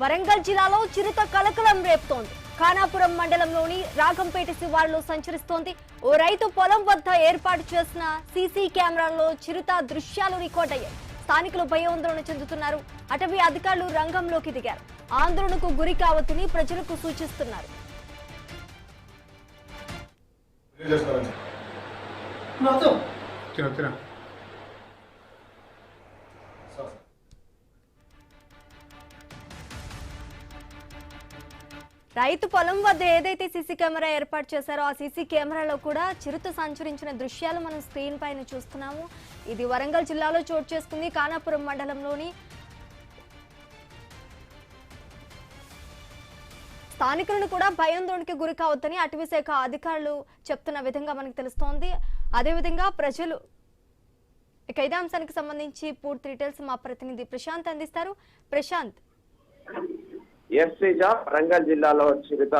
వరంగల్ జిల్లాలో చిరుత కలకలం రేపుతోంది. ఖానాపురం మండలంలోని రాగంపేట శివారులో సంచరిస్తోంది. ఓ రైతు పొలం వద్ద ఏర్పాటు చేసిన సీసీ కెమెరాల్లో చిరుత దృశ్యాలు రికార్డ్ అయ్యాయి. స్థానికులు భయాందోళన చెందుతున్నారు. అటవీ అధికారులు రంగంలోకి దిగారు. ఆందోళనకు గురి కావద్దని ప్రజలకు సూచిస్తున్నారు. రైతు పొలం వద్ద ఏదైతే సీసీ కెమెరా ఏర్పాటు చేశారో ఆ సీసీ కెమెరాలో కూడా చిరుత సంచరించిన దృశ్యాలు మనం స్క్రీన్ పైన చూస్తున్నాము. ఇది వరంగల్ జిల్లాలో చోటు చేసుకుంది. ఖానాపురం మండలంలోని స్థానికులను కూడా భయాందోళనకి గురి కావద్దని అటవీ శాఖ అధికారులు చెప్తున్న విధంగా మనకు తెలుస్తోంది. అదేవిధంగా ప్రజలు ఇదే అంశానికి సంబంధించి పూర్తి డీటెయిల్స్ మా ప్రతినిధి ప్రశాంత్ అందిస్తారు. ప్రశాంత్, వరంగల్ జిల్లాలో చిరుత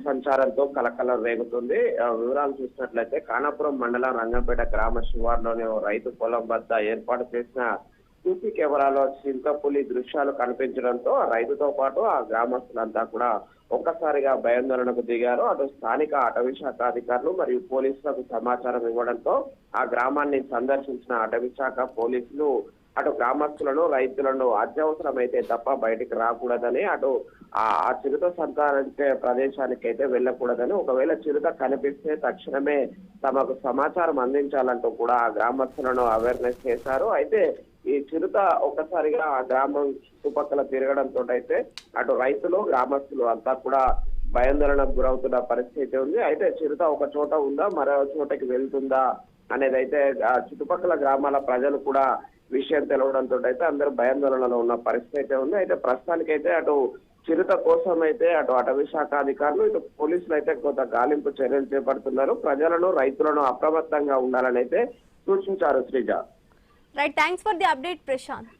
సంచారంతో కలకలం రేగుతుంది. వివరాలు చూసినట్లయితే ఖానాపురం మండలం రంగంపేట గ్రామ శివార్లోని రైతు పొలం వద్ద ఏర్పాటు చేసిన సీసీ కెమెరాలో చింతపులి దృశ్యాలు కనిపించడంతో రైతుతో పాటు ఆ గ్రామస్తులంతా కూడా ఒక్కసారిగా భయాందోళనకు దిగారు. అటు స్థానిక అటవీ శాఖ అధికారులు మరియు పోలీసులకు సమాచారం ఇవ్వడంతో ఆ గ్రామాన్ని సందర్శించిన అటవీ శాఖ పోలీసులు అటు గ్రామస్తులను రైతులను అత్యవసరమైతే తప్ప బయటికి రాకూడదని, అటు ఆ చిరుత సంతానించే ప్రదేశానికి అయితే వెళ్ళకూడదని, ఒకవేళ చిరుత కనిపిస్తే తక్షణమే తమకు సమాచారం అందించాలంటూ కూడా ఆ గ్రామస్తులను అవేర్నెస్ చేశారు. అయితే ఈ చిరుత ఒక్కసారిగా ఆ గ్రామం చుట్టుపక్కల తిరగడంతో అయితే అటు రైతులు గ్రామస్తులు అంతా కూడా భయాందోళనకు గురవుతున్న పరిస్థితి ఉంది. అయితే చిరుత ఒక చోట ఉందా మరో చోటకి వెళ్తుందా అనేది అయితే ఆ చుట్టుపక్కల గ్రామాల ప్రజలు కూడా విషయం తెలవడంతో అయితే అందరూ భయాందోళనలో ఉన్న పరిస్థితి అయితే ఉంది. అయితే ప్రస్తుతానికైతే అటు చిరుత కోసం అయితే అటు అటవీ శాఖ అధికారులు ఇటు పోలీసులు అయితే కొంత గాలింపు చర్యలు చేపడుతున్నారు. ప్రజలను రైతులను అప్రమత్తంగా ఉండాలని అయితే సూచించారు. Sreeja, right, thanks for the update Prashanth.